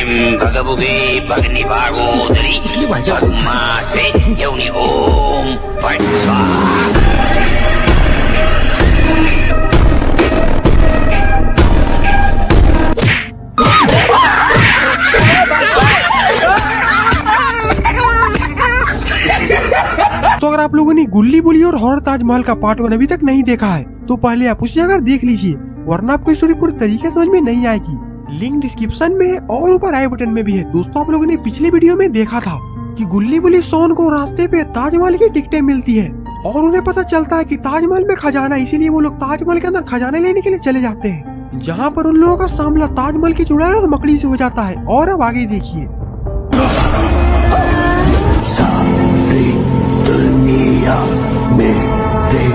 भगवते भगनिभागोदरी भगमासे यौनि ओम फट स्वाहा। तो अगर आप लोगों ने गुल्ली बुली और हॉरर ताजमहल का पार्ट 1 अभी तक नहीं देखा है तो पहले आप उसे अगर देख लीजिए, वरना आपको स्टोरी पूरी तरीके समझ में नहीं आएगी। लिंक डिस्क्रिप्शन में है और ऊपर आई बटन में भी है। दोस्तों, आप लोगों ने पिछले वीडियो में देखा था कि गुल्ली बुली सोन को रास्ते पे ताजमहल की टिकटें मिलती है और उन्हें पता चलता है कि ताजमहल में खजाना, इसीलिए वो लोग ताजमहल के अंदर खजाने लेने के लिए चले जाते हैं, जहाँ पर उन लोगों का सामना ताजमहल की चुड़ैल और मकड़ी से हो जाता है। और अब आगे देखिए। दुनिया मेरे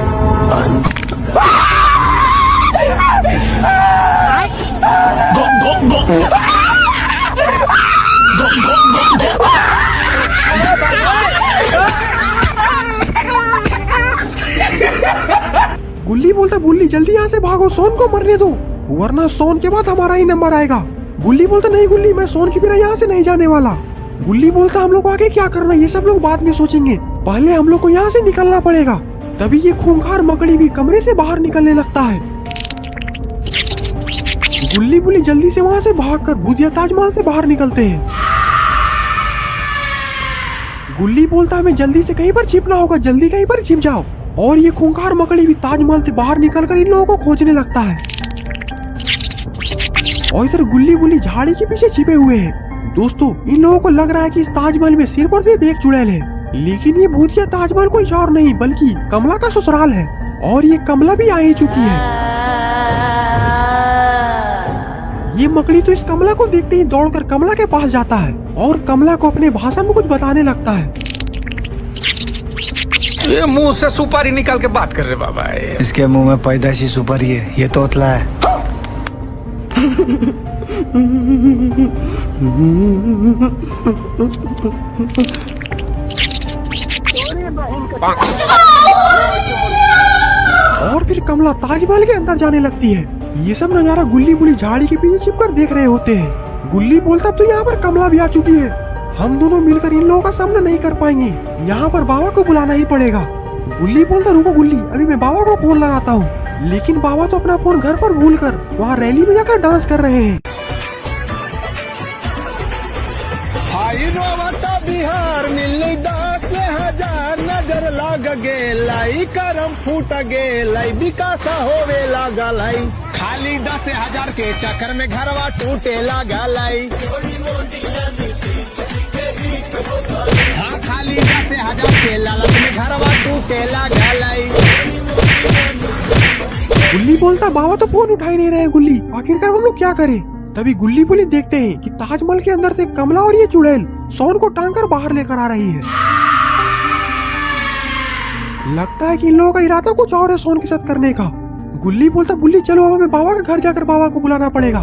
गुल्ली बोलता, बुल्ली जल्दी यहाँ से भागो, सोन को मरने दो, वरना सोन के बाद हमारा ही नंबर आएगा। बुल्ली बोलता, नहीं गुल्ली, मैं सोन के बिना यहाँ से नहीं जाने वाला। गुल्ली बोलता, हम लोग को आगे क्या करना है ये सब लोग बाद में सोचेंगे, पहले हम लोग को यहाँ से निकलना पड़ेगा। तभी ये खूंखार मकड़ी भी कमरे से बाहर निकलने लगता है। गुल्ली बुल्ली जल्दी से वहाँ से भागकर भूतिया ताजमहल से बाहर निकलते हैं। गुल्ली बोलता, हमें जल्दी से कहीं पर छिपना होगा, जल्दी कहीं पर छिप जाओ। और ये खूंखार मकड़ी भी ताजमहल से बाहर निकलकर इन लोगों को खोजने लगता है। और इधर गुल्ली बुल्ली झाड़ी के पीछे छिपे हुए हैं। दोस्तों, इन लोगों को लग रहा है कि इस ताजमहल में सिर पर से एक चुड़ैल है, लेकिन ये भूतिया ताजमहल कोई और नहीं बल्कि कमला का ससुराल है। और ये कमला भी आ ही चुकी है। ये मकड़ी तो इस कमला को देखते ही दौड़कर कमला के पास जाता है और कमला को अपने भाषा में कुछ बताने लगता है। ये मुंह से सुपारी निकाल के बात कर रहे बाबा। इसके मुंह में पैदाइशी सुपारी है, ये तोतला है। और फिर कमला ताजमहल के अंदर जाने लगती है। ये सब नजारा गुल्ली बुल्ली झाड़ी के पीछे छिपकर देख रहे होते हैं। गुल्ली बोलता, अब तो यहाँ पर कमला भी आ चुकी है, हम दोनों मिलकर इन लोगों का सामना नहीं कर पाएंगे, यहाँ पर बाबा को बुलाना ही पड़ेगा। गुल्ली बोलता, रुको गुल्ली, अभी मैं बाबा को फोन लगाता हूँ। लेकिन बाबा तो अपना फोन घर पर भूलकर वहाँ रैली में जाकर डांस कर रहे हैं। बिहार मिलनी 10,000 नजर लाग गे लाई, करम फूट गे लाई, विकास होवे लागा लाई, खाली 10,000 के चक्कर में घरवा टूटे लागा लाई। हाँ, खाली 10,000 के लालच में घरवा टूटे लागा लाई। गुल्ली बोलता, बाबा तो फोन उठा ही नहीं रहे गुल्ली, आखिरकार हम लोग क्या करें। तभी गुल्ली बुल्ली देखते हैं कि ताजमहल के अंदर से कमला और ये चुड़ैल सोन को टांग कर बाहर लेकर आ रही है। लगता है कि इन लोगों का इरादा कुछ और है सोन के साथ करने का। गुल्ली बोलता, बुल्ली चलो, अब हमें बाबा के घर जाकर बाबा को बुलाना पड़ेगा।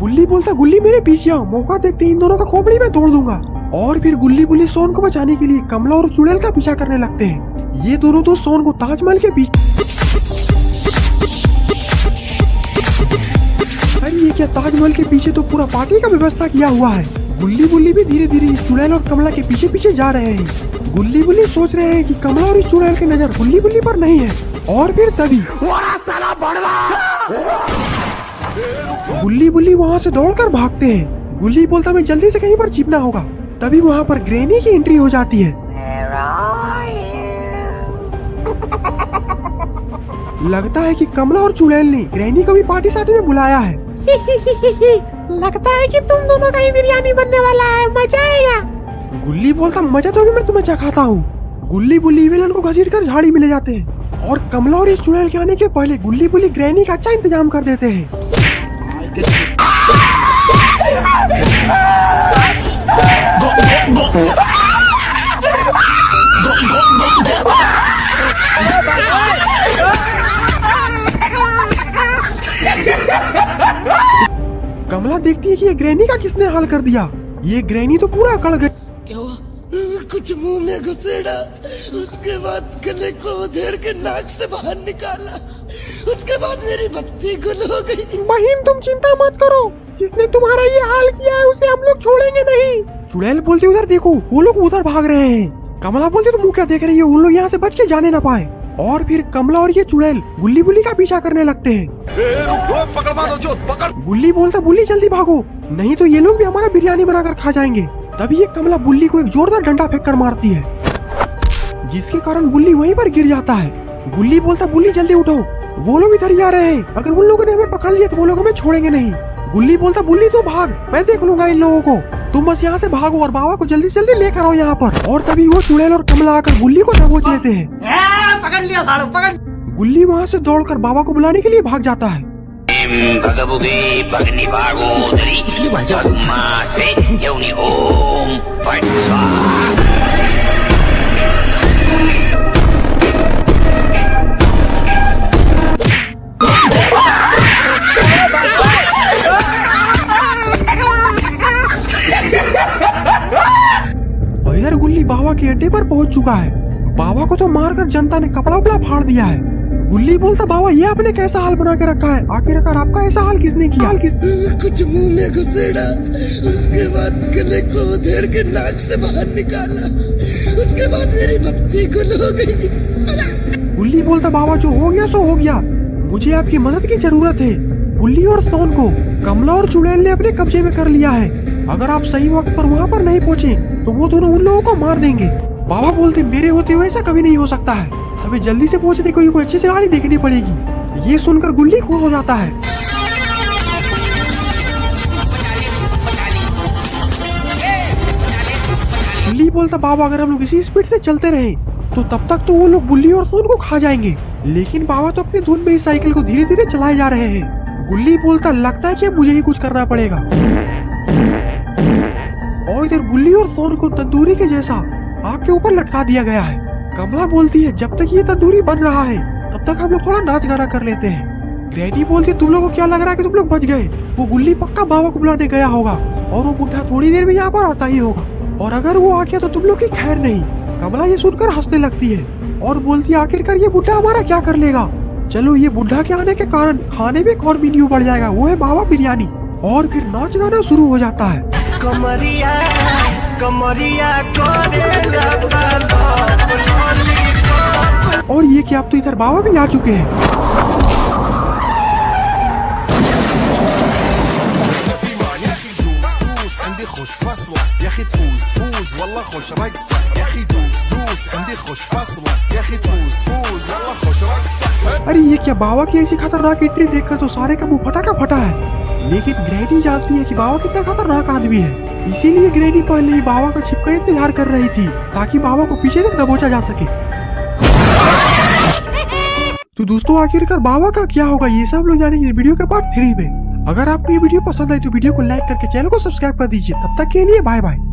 बुल्ली बोलता, गुल्ली मेरे पीछे आओ, मौका देखते इन दोनों का खोपड़ी में तोड़ दूंगा। और फिर गुल्ली बुल्ली सोन को बचाने के लिए कमला और चुड़ैल का पीछा करने लगते हैं। ये दोनों तो सोन को ताजमहल के पीछे, ये क्या ताजमहल के पीछे तो पूरा पार्टी का व्यवस्था किया हुआ है। गुल्ली बुल्ली भी धीरे धीरे इस चुड़ैल और कमला के पीछे पीछे जा रहे हैं। गुल्ली बुल्ली सोच रहे हैं कि कमला और इस चुड़ैल की नजर गुल्ली बुल्ली पर नहीं है। और फिर तभी गुल्ली बुल्ली वहाँ से दौड़कर भागते हैं। गुल्ली बोलता, मैं जल्दी से कहीं पर छिपना होगा। तभी वहाँ पर ग्रैनी की एंट्री हो जाती है। लगता है कि कमला और चुड़ैल ने ग्रैनी को भी पार्टी साथ में बुलाया है। लगता है कि तुम दोनों का ही बिरयानी बनने वाला है, मजा आएगा। गुल्ली बोलता, मजा तो अभी मैं तुम्हें चखाता हूँ। गुल्ली बुल्ली विलन को घसीट कर झाड़ी में ले जाते हैं और कमला और इस चुड़ैल के आने के पहले गुल्ली बुल्ली ग्रैनी का अच्छा इंतजाम कर देते हैं। कमला देखती है कि ये ग्रैनी का किसने हाल कर दिया। ये ग्रैनी तो पूरा अकड़ गई। क्या हुआ? कुछ मुंह में घुसेड़ा, उसके बाद गले को उधेड़ के नाक से बाहर निकाला, उसके बाद मेरी बत्ती गुल हो गई। बहन तुम चिंता मत करो, जिसने तुम्हारा ये हाल किया है उसे हम लोग छोड़ेंगे नहीं। चुड़ैल बोलती उधर देखो, वो लोग उधर भाग रहे हैं। कमला बोलती तुम क्या देख रही हो, उन लोग यहाँ से बच के जाने ना पाए। और फिर कमला और ये चुड़ैल गुल्ली बुल्ली का पीछा करने लगते हैं। गुल्ली बोलता बुल्ली जल्दी भागो, नहीं तो ये लोग भी हमारा बिरयानी बनाकर खा जाएंगे। तभी ये कमला बुल्ली को एक जोरदार डंडा फेंक कर मारती है, जिसके कारण बुल्ली वहीं पर गिर जाता है। गुल्ली बोलता बुल्ली जल्दी उठो, वो लोग इधर ही आ रहे हैं, अगर उन लोगों ने हमें पकड़ लिया तो वो लोग हमें छोड़ेंगे नहीं। गुल्ली बोलता बुल्ली तो भाग, मैं देख लूंगा इन लोगों को, तुम बस यहाँ से भागो और बाबा को जल्दी से जल्दी लेकर आओ यहाँ पर। और तभी वो चुड़ैल और कमला आकर गुल्ली को दबोच लेते हैं। पकड़ लिया साड़ू, पकड़। गुल्ली वहाँ से दौड़कर बाबा को बुलाने के लिए भाग जाता है। भगवती भगनी भागोदरी भगमा से यौनि ओम फट स्वाहा। इधर गुल्ली बाबा के अड्डे पर पहुंच चुका है। बाबा को तो मारकर जनता ने कपड़ा उपड़ा फाड़ दिया है। गुल्ली बोलता बाबा ये आपने कैसा हाल बना के रखा है, आखिरकार आपका ऐसा हाल किसने किया? कुछ मुंह में घुसेड़ा, उसके बाद गले को उधेड़ के नाक से बाहर निकाला, उसके बाद मेरी बत्ती गुल हो गई। गुल्ली बोलता बाबा जो हो गया सो हो गया, मुझे आपकी मदद की जरूरत है। गुल्ली और सोन को कमला और चुड़ैल ने अपने कब्जे में कर लिया है, अगर आप सही वक्त पर वहाँ पर नहीं पहुँचे तो वो दोनों उन लोगों को मार देंगे। बाबा बोलते मेरे होते हुए ऐसा कभी नहीं हो सकता है, हमें जल्दी से पहुँचने को कोई अच्छी सी गाड़ी देखनी पड़ेगी। ये सुनकर गुल्ली खुश हो जाता है। गुल्ली बोलता बाबा अगर हम लोग इसी स्पीड से चलते रहे तो तब तक तो वो लोग बुल्ली और सोन को खा जाएंगे, लेकिन बाबा तो अपनी धुन में इस साइकिल को धीरे धीरे चलाए जा रहे हैं। गुल्ली बोलता लगता है कि मुझे ही कुछ करना पड़ेगा। और इधर बुल्ली और सोन को तंदूरी के जैसा आग के ऊपर लटका दिया गया है। कमला बोलती है जब तक ये तंदूरी बन रहा है तब तक हम लोग थोड़ा नाच गाना कर लेते हैं। ग्रैनी बोलती है तुम लोगों को क्या लग रहा है कि तुम लोग बच गए, वो गुल्ली पक्का बाबा को बुलाने गया होगा और वो बुढ़ा थोड़ी देर में यहाँ पर आता ही होगा, और अगर वो आ गया तो तुम लोग की खैर नहीं। कमला ये सुनकर हंसने लगती है और बोलती है आखिरकार ये बुढ़ा हमारा क्या कर लेगा, चलो ये बुढ़ा के आने के कारण खाने में एक और मेन्यू बढ़ जाएगा, वो है बाबा बिरयानी। और फिर नाच गाना शुरू हो जाता है। कमरिया कमरिया और ये क्या अब तो इधर बाबा भी आ चुके हैं। अरे ये क्या, बाबा की ऐसी खतरनाक एंट्री देखकर तो सारे का मुंह फटा का फटा है, लेकिन ग्रैनी जानती है कि बाबा कितना खतरनाक आदमी है, इसीलिए ग्रैनी पहले ही बाबा का छिपकर इंतजार कर रही थी ताकि बाबा को पीछे से दबोचा जा सके। तो दोस्तों आखिरकार बाबा का क्या होगा ये सब लोग जानेंगे वीडियो के पार्ट 3 में। अगर आपको ये वीडियो पसंद आई तो वीडियो को लाइक करके चैनल को सब्सक्राइब कर दीजिए। तब तक के लिए बाय बाय।